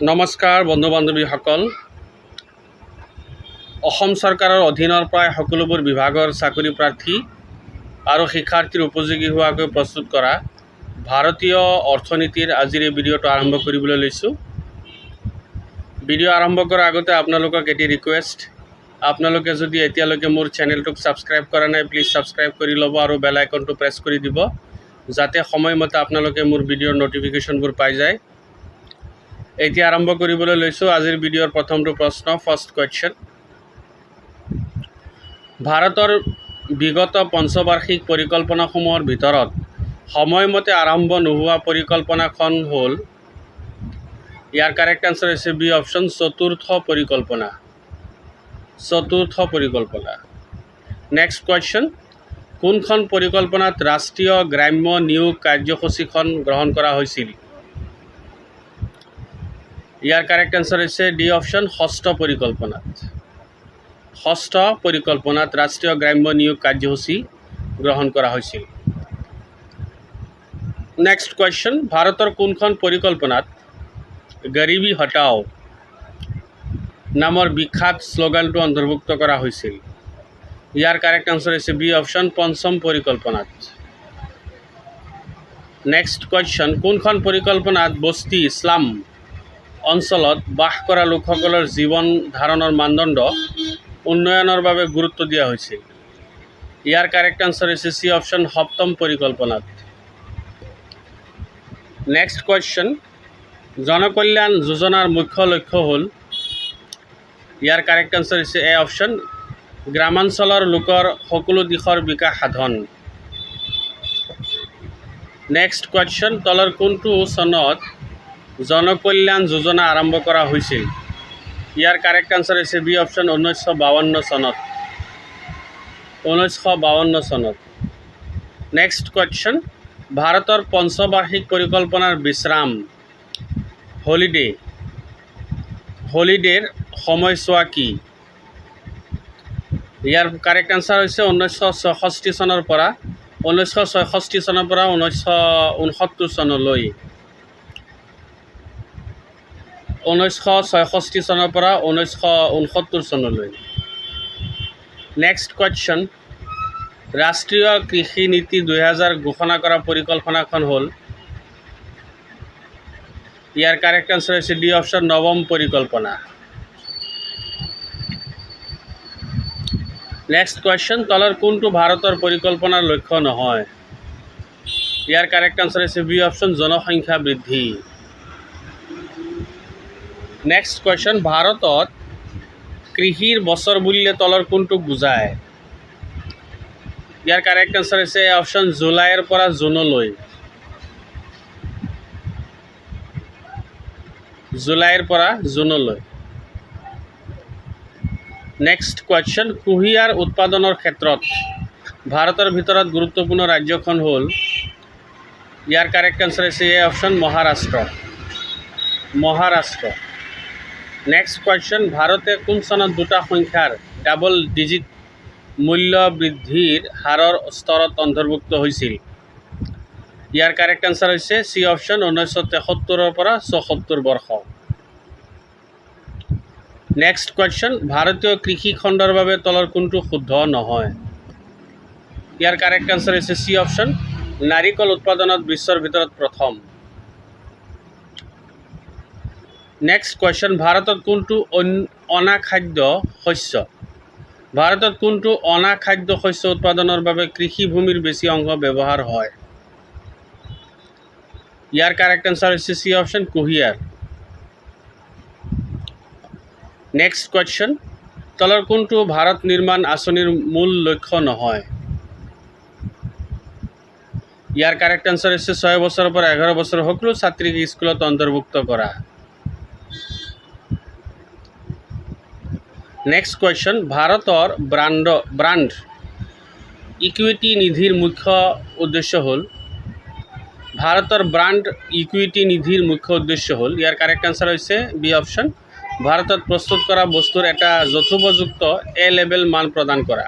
নমস্কাৰ বন্ধু বান্ধৱীসকল। অসম চৰকাৰৰ অধীনৰ প্ৰায় সকলোবোৰ বিভাগৰ চাকৰি প্ৰাৰ্থী আৰু শিক্ষাৰ্থীৰ উপযোগী হোৱাকৈ প্ৰস্তুত কৰা ভাৰতীয় অৰ্থনীতিৰ আজিৰ এই ভিডিঅ'টো আৰম্ভ কৰিবলৈ লৈছোঁ। ভিডিঅ' আৰম্ভ কৰাৰ আগতে আপোনালোকক এটি ৰিকুৱেষ্ট, আপোনালোকে যদি এতিয়ালৈকে মোৰ চেনেলটোক ছাবস্ক্ৰাইব কৰা নাই, প্লিজ ছাবস্ক্ৰাইব কৰি ল'ব আৰু বেল আইকনটো প্ৰেছ কৰি দিব, যাতে সময়মতে আপোনালোকে মোৰ ভিডিঅ'ৰ ন'টিফিকেশ্যনবোৰ পাই যায়। এতিয়া আৰম্ভ কৰিবলৈ লৈছোঁ আজিৰ ভিডিঅ'ৰ প্ৰথমটো প্ৰশ্ন। ফাৰ্ষ্ট কুৱেশ্যন, ভাৰতৰ বিগত পঞ্চবাৰ্ষিক পৰিকল্পনাসমূহৰ ভিতৰত সময়মতে আৰম্ভ নোহোৱা পৰিকল্পনাখন হ'ল, ইয়াৰ কাৰেক্ট আনচাৰ হৈছে বি অপশ্যন, চতুৰ্থ পৰিকল্পনা। চতুৰ্থ পৰিকল্পনা। নেক্সট কুৱেশ্যন, কোনখন পৰিকল্পনাত ৰাষ্ট্ৰীয় গ্ৰাম্য নিয়োগ কাৰ্যসূচীখন গ্ৰহণ কৰা হৈছিল? ইয়াৰ কাৰেক্ট আনচাৰ হৈছে ডি অপশ্যন, ষষ্ঠ পৰিকল্পনাত। ষষ্ঠ পৰিকল্পনাত ৰাষ্ট্ৰীয় গ্ৰাম্য নিয়োগ কাৰ্যসূচী গ্ৰহণ কৰা হৈছিল। নেক্সট কুৱেশ্যন, ভাৰতৰ কোনখন পৰিকল্পনাত গৰিবী হটাও নামৰ বিখ্যাত শ্লোগানটো অন্তৰ্ভুক্ত কৰা হৈছিল? ইয়াৰ কাৰেক্ট আনচাৰ হৈছে বি অপশ্যন, পঞ্চম পৰিকল্পনাত। নেক্সট কুৱেশ্যন, কোনখন পৰিকল্পনাত বস্তি স্লাম অঞ্চলত বাস কৰা লোকসকলৰ জীৱন ধাৰণৰ মানদণ্ড উন্নয়নৰ বাবে গুৰুত্ব দিয়া হৈছিল? ইয়াৰ কাৰেক্ট আনচাৰ হৈছে চি অপশ্যন, সপ্তম পৰিকল্পনাত। নেক্সট কুৱেশ্যন, জনকল্যাণ যোজনাৰ মুখ্য লক্ষ্য হ'ল? ইয়াৰ কাৰেক্ট আনচাৰ হৈছে এ অপশ্যন, গ্ৰামাঞ্চলৰ লোকৰ সকলো দিশৰ বিকাশ সাধন। নেক্সট কুৱেশ্যন, তলৰ কোনটো চনত জনকল্যাণ যোজনা আৰম্ভ কৰা হৈছিল? ইয়াৰ কাৰেক্ট আনচাৰ হৈছে বি অপশ্যন, 1952 চনত। 1952 চনত। নেক্সট কুৱেশ্যন, ভাৰতৰ পঞ্চবাৰ্ষিক পৰিকল্পনাৰ বিশ্ৰাম হলিডেৰ সময়ছোৱা কি? ইয়াৰ কাৰেক্ট আনচাৰ হৈছে 1966 চনৰ পৰা 1969 চনলৈ। 1966 চনৰ পৰা 1969 চনলৈ। নেক্সট কুৱেশ্যন, ৰাষ্ট্ৰীয় কৃষি নীতি 2000 ঘোষণা কৰা পৰিকল্পনাখন হ'ল? ইয়াৰ কাৰেক্ট আনচাৰ হৈছে ডি অপশ্যন, নৱম পৰিকল্পনা। নেক্সট কুৱেশ্যন, তলৰ কোনটো ভাৰতৰ পৰিকল্পনাৰ লক্ষ্য নহয়? ইয়াৰ কাৰেক্ট আনচাৰ হৈছে বি অপশ্যন, জনসংখ্যা বৃদ্ধি। নেক্সট কুৱেশ্যন, ভাৰতত কৃষিৰ বছৰ বুলিলে তলৰ কোনটোক বুজায়? ইয়াৰ কাৰেক্ট আনচাৰ হৈছে এ অপশ্যন, জুলাইৰ পৰা জুনলৈ। জুলাইৰ পৰা জুনলৈ। নেক্সট কুৱেশ্যন, কুঁহিয়াৰ উৎপাদনৰ ক্ষেত্ৰত ভাৰতৰ ভিতৰত গুৰুত্বপূৰ্ণ ৰাজ্যখন হ'ল? ইয়াৰ কাৰেক্ট আনচাৰ হৈছে A option, Maharashtra. Maharashtra. Next question, ভাৰতে কোন চনত দুটা সংখ্যাৰ ডাবল ডিজিট মূল্য বৃদ্ধিৰ হাৰৰ স্তৰত অন্তৰ্ভুক্ত হৈছিল? ইয়াৰ কাৰেক্ট আনচাৰ হৈছে চি অপশ্যন, 1973 পৰা 74 বৰ্ষ। নেক্সট কুৱেশ্যন, ভাৰতীয় কৃষি খণ্ডৰ বাবে তলৰ কোনটো শুদ্ধ নহয়? ইয়াৰ কাৰেক্ট আনচাৰ হৈছে চি অপশ্যন, নাৰিকল উৎপাদনত বিশ্বৰ ভিতৰত প্ৰথম। নেক্সট কুৱেশ্যন, ভাৰতত কোনটো অনাখাদ্য শস্য উৎপাদনৰ বাবে কৃষি ভূমিৰ বেছি অংশ ব্যৱহাৰ হয়? ইয়াৰ কাৰেক্ট আনচাৰ হৈছে চি অপশ্যন, কুঁহিয়াৰ। নেক্সট কুৱেশ্যন, তলৰ কোনটো ভাৰত নিৰ্মাণ আঁচনিৰ মূল লক্ষ্য নহয়? ইয়াৰ কাৰেক্ট আনচাৰ হৈছে 6 বছৰৰ পৰা 11 বছৰ সকলো ছাত্ৰীক স্কুলত অন্তৰ্ভুক্ত কৰা। নেক্সট কুৱেশ্যন, ভাৰতৰ ব্ৰাণ্ড ইকুইটি নিধিৰ মুখ্য উদ্দেশ্য হ'ল? ভাৰতৰ ব্ৰাণ্ড ইকুইটি নিধিৰ মুখ্য উদ্দেশ্য হ'ল? ইয়াৰ কাৰেক্ট আনচাৰ হৈছে বি অপশ্যন, ভাৰতত প্ৰস্তুত কৰা বস্তুৰ এটা যথোপযুক্ত এ লেবেল মান প্ৰদান কৰা।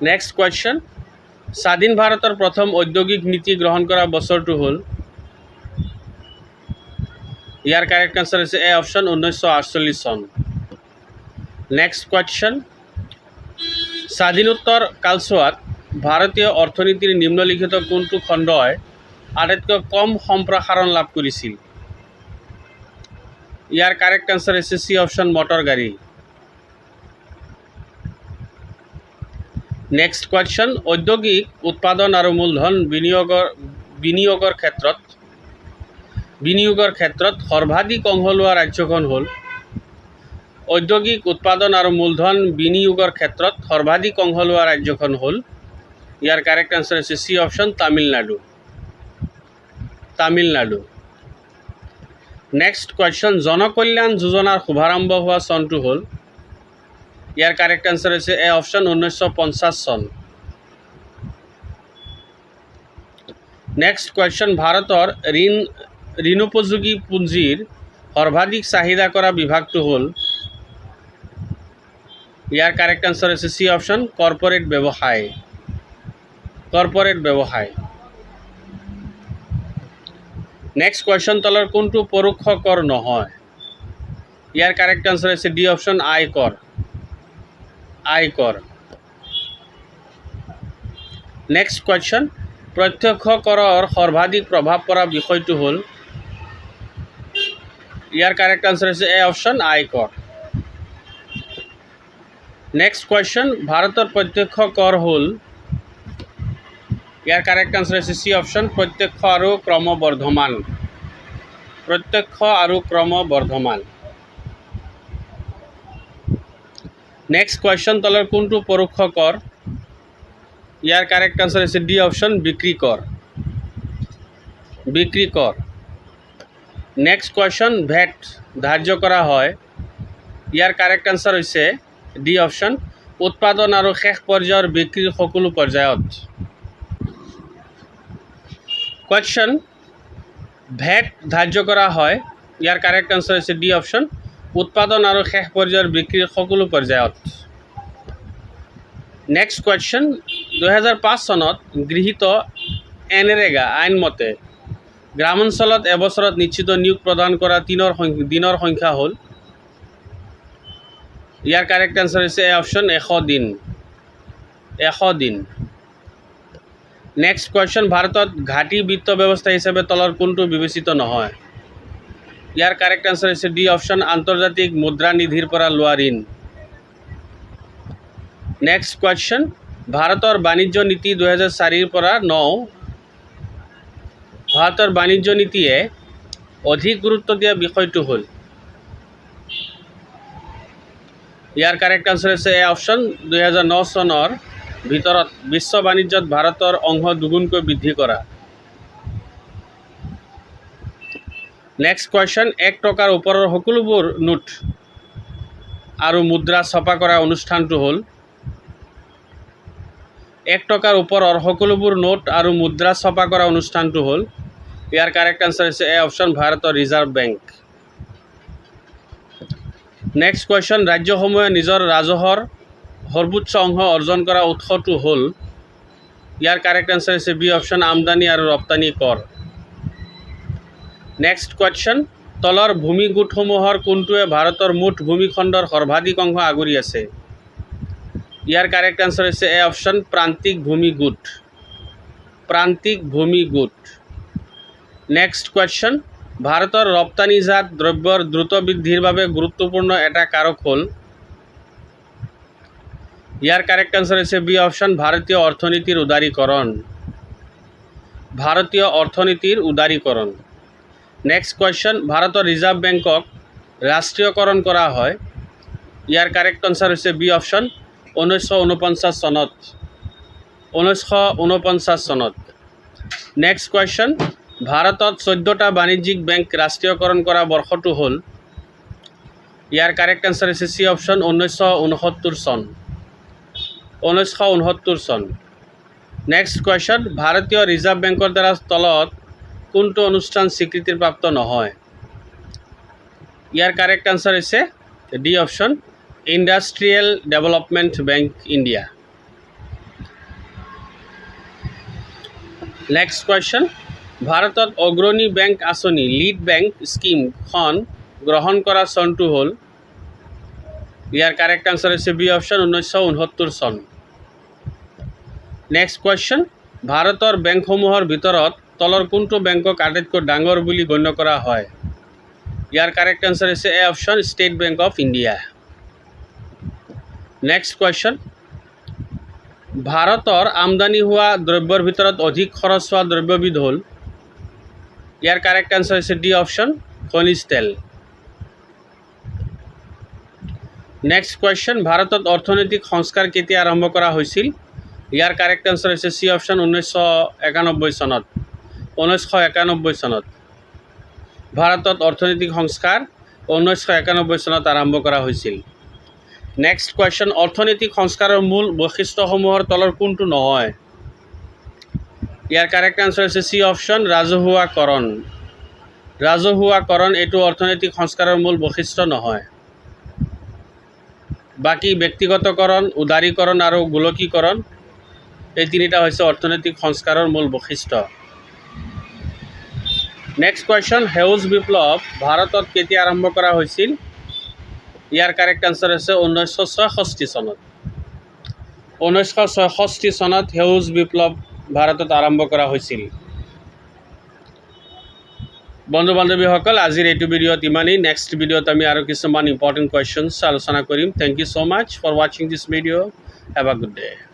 নেক্সট কুৱেশ্যন, স্বাধীন ভাৰতৰ প্ৰথম ঔদ্যোগিক নীতি গ্ৰহণ কৰা বছৰটো হ'ল? ইয়াৰ কাৰেক্ট আনসাৰ হৈছে এ অপশ্যন 1948 চন। নেক্সট কুৱেশ্যন, স্বাধীনোত্তৰ কালছোৱাত ভাৰতীয় অৰ্থনীতিৰ নিম্নলিখিত কোনটো খণ্ডই আটাইতকৈ কম সম্প্ৰসাৰণ লাভ কৰিছিল? ইয়াৰ কাৰেক্ট আনসাৰ হৈছে চি অপশ্যন মটৰ গাড়ী। নেক্সট কুৱেশ্যন, ঔদ্যোগিক উৎপাদন আৰু মূলধন বিনিয়োগৰ ক্ষেত্ৰত সৰ্বাধিক অংশ লোৱা ৰাজ্যখন হ'ল? ঔদ্যোগিক উৎপাদন আৰু মূলধন বিনিয়োগৰ ক্ষেত্ৰত সৰ্বাধিক অংশ লোৱা ৰাজ্যখন হ'ল? ইয়াৰ কাৰেক্ট আনসাৰ হৈছে C option Tamil Nadu. Next question, Janakalyan যোজনাৰ শুভাৰম্ভ হোৱা চনটো হ'ল? ইয়াৰ কাৰেক্ট আনসাৰ হৈছে এ অপশ্যন 1950 চন। নেক্সট কুৱেশ্যন, ভাৰতৰ ঋণোপযোগী পুঁজিৰ সৰ্বাধিক চাহিদা কৰা বিভাগটো হ'ল? ইয়াৰ কাৰেক্ট আনসাৰ হৈছে চি অপশ্যন কৰ্পৰেট ব্যৱসায়। নেক্সট কুৱেশ্যন, তলৰ কোনটো পৰোক্ষ কৰ নহয়? ইয়াৰ কাৰেক্ট আনসাৰ হৈছে ডি অপশ্যন আয়কৰ। নেক্সট কুৱেশ্যন, প্ৰত্যক্ষ কৰৰ সৰ্বাধিক প্ৰভাৱ পৰা বিষয়টো হ'ল? ইয়াৰ কাৰেক্ট আনসাৰ হৈছে এ অপশ্যন আয়কৰ। নেক্সট কুৱেশ্যন, ভাৰতৰ প্ৰত্যক্ষ কৰ হ'ল? ইয়াৰ কাৰেক্ট আনসাৰ হৈছে চি অপশ্যন প্ৰত্যক্ষ আৰু ক্ৰমবৰ্ধমান। নেক্সট কুৱেশ্যন, তলৰ কোনটো পৰোক্ষ কৰ? ইয়াৰ কাৰেক্ট আনসাৰ হৈছে ডি অপশ্যন বিক্ৰী কৰ। নেক্সট কুৱেশ্যন, ভেট ধাৰ্য কৰা হয়? ইয়াৰ কাৰেক্ট আনসাৰ হৈছে ডি অপশ্যন উৎপাদন আৰু শেষ পৰ্যায়ৰ বিক্ৰীৰ সকলো পৰ্যায়ত। কুৱেশ্যন, ভেট ধাৰ্য কৰা হয়? ইয়াৰ কাৰেক্ট আনসাৰ হৈছে ডি অপশ্যন উৎপাদন আৰু শেষ পৰ্যায়ৰ বিক্ৰীৰ সকলো পৰ্যায়ত। নেক্সট কুৱেশ্যন, 2005 চনত গৃহীত এনৰেগা আইন মতে গ্ৰামাঞ্চলত এবছৰত নিশ্চিত নিয়োগ প্ৰদান কৰা দিনৰ সংখ্যা হ'ল? ইয়াৰ কাৰেক্ট আনসাৰ হৈছে এ অপশ্যন 100 দিন। নেক্সট কুৱেশ্যন, ভাৰতত ঘাটি বিত্ত ব্যৱস্থা হিচাপে তলৰ কোনটো বিবেচিত নহয়? ইয়াৰ কাৰেক্ট আনসাৰ হৈছে ডি অপশ্যন আন্তৰ্জাতিক মুদ্ৰা নিধিৰ পৰা লোৱা ঋণ। নেক্সট কুৱেশ্যন, ভাৰতৰ বাণিজ্য নীতি 2004 পৰা 9 ভাৰতৰ বাণিজ্য নীতিয়ে অধিক গুৰুত্ব দিয়া বিষয়টো হ'ল? ইয়াৰ কাৰেক্ট আনসাৰ হৈছে এ অপশ্যন 2009 চনৰ ভিতৰত বিশ্ব বাণিজ্যত ভাৰতৰ অংশ দুগুণকৈ বৃদ্ধি কৰা। নেক্সট কুৱেশ্যন, 1 টকাৰ ওপৰৰ সকলোবোৰ নোট আৰু মুদ্ৰা ছপা কৰা অনুষ্ঠানটো হ'ল? 1 টকাৰ ওপৰৰ সকলোবোৰ নোট আৰু মুদ্ৰা ছপা কৰা অনুষ্ঠানটো হ'ল? ইয়াৰ কাৰেক্ট আনসাৰ হৈছে এ অপশ্যন ভাৰতৰ ৰিজাৰ্ভ বেংক। নেক্সট কুৱেশ্যন, ৰাজ্যসমূহে নিজৰ ৰাজহৰ সৰ্বোচ্চ অংশ অৰ্জন কৰা উৎসটো হ'ল? ইয়াৰ কাৰেক্ট আনসাৰ হৈছে বি অপশ্যন আমদানি আৰু ৰপ্তানি কৰ। নেক্সট কুৱেশ্যন, তলৰ ভূমি গোটসমূহৰ কোনটোৱে ভাৰতৰ মুঠ ভূমিখণ্ডৰ সৰ্বাধিক অংশ আগুৰি আছে? ইয়াৰ কাৰেক্ট আনসাৰ হৈছে এ অপশ্যন প্ৰান্তিক ভূমি গোট। নেক্সট কুৱেশ্যন, ভাৰতৰ ৰপ্তানিজাত দ্ৰব্যৰ দ্ৰুত বৃদ্ধিৰ বাবে গুৰুত্বপূৰ্ণ এটা কাৰক হ'ল? ইয়াৰ কাৰেক্ট আনসাৰ হৈছে বি অপশ্যন ভাৰতীয় অৰ্থনীতিৰ উদাৰীকৰণ। নেক্সট কুৱেশ্যন, ভাৰতৰ ৰিজাৰ্ভ বেংকক ৰাষ্ট্ৰীয়কৰণ কৰা হয়? ইয়াৰ কাৰেক্ট আনসাৰ হৈছে বি অপশ্যন 1949 চনত। নেক্সট কুৱেশ্যন, ভাৰতত 14টা বাণিজ্যিক বেংক ৰাষ্ট্ৰীয়কৰণ কৰা বৰ্ষটো হ'ল? ইয়াৰ কাৰেক্ট আনসাৰ হৈছে চি অপশ্যন 1969 চন। নেক্সট কুৱেশ্যন, ভাৰতীয় ৰিজাৰ্ভ বেংকৰ দ্বাৰা তলত কোনটো অনুষ্ঠান স্বীকৃতিৰ প্ৰাপ্ত নহয়? ইয়াৰ কাৰেক্ট আনসাৰ হৈছে D option industrial development bank India. Next question, ভাৰতত অগ্ৰণী বেংক আঁচনি লিড বেংক স্কিমখন গ্ৰহণ কৰা চনটো হ'ল, ইয়াৰ কাৰেক্ট আনচাৰ হৈছে বি অপশ্যন 1969 চন। নেক্সট কুৱেশ্যন, ভাৰতৰ বেংকসমূহৰ ভিতৰত তলৰ কোনটো বেংকক আটাইতকৈ ডাঙৰ বুলি গণ্য কৰা হয়? ইয়াৰ কাৰেক্ট আনচাৰ হৈছে A option state bank of India. Next question, ভাৰতৰ আমদানি হোৱা দ্ৰব্যৰ ভিতৰত অধিক খৰচ হোৱা দ্ৰব্যবিধ হ'ল, ইয়াৰ কাৰেক্ট আনচাৰ হৈছে ডি অপশ্যন খনিজ তেল। নেক্সট কুৱেশ্যন, ভাৰতত অৰ্থনৈতিক সংস্কাৰ কেতিয়া আৰম্ভ কৰা হৈছিল? ইয়াৰ কাৰেক্ট আনচাৰ হৈছে চি অপশ্যন 1991 চনত। 1991 চনত ভাৰতত অৰ্থনৈতিক সংস্কাৰ 1991 চনত আৰম্ভ কৰা হৈছিল। নেক্সট কুৱেশ্যন, অৰ্থনৈতিক সংস্কাৰৰ মূল বৈশিষ্ট্যসমূহৰ তলৰ কোনটো নহয়? ইয়াৰ কাৰেক্ট আনচাৰ হৈছে চি অপশ্যন ৰাজহুৱাকৰণ। ৰাজহুৱাকৰণ এইটো অৰ্থনৈতিক সংস্কাৰৰ মূল বৈশিষ্ট্য নহয়। বাকী ব্যক্তিগতকৰণ, উদাৰীকৰণ আৰু গোলকীকৰণ এই তিনিটা হৈছে অৰ্থনৈতিক সংস্কাৰৰ মূল বৈশিষ্ট্য। নেক্সট কুৱেশ্যন, সেউজ বিপ্লৱ ভাৰতত কেতিয়া আৰম্ভ কৰা হৈছিল? ইয়াৰ কাৰেক্ট আনচাৰ হৈছে 1966 চনত। 1966 চনত সেউজ বিপ্লৱ ভাৰতত আৰম্ভ কৰা হৈছিল। বন্ধু বান্ধৱীসকল, আজিৰ এইটো ভিডিঅ'ত ইমানেই। নেক্সট ভিডিঅ'ত আমি আৰু কিছুমান ইম্পৰ্টেণ্ট কুৱেশ্যনছ আলোচনা কৰিম। Thank you so' much for ৱাচিং this video'. Have a good day.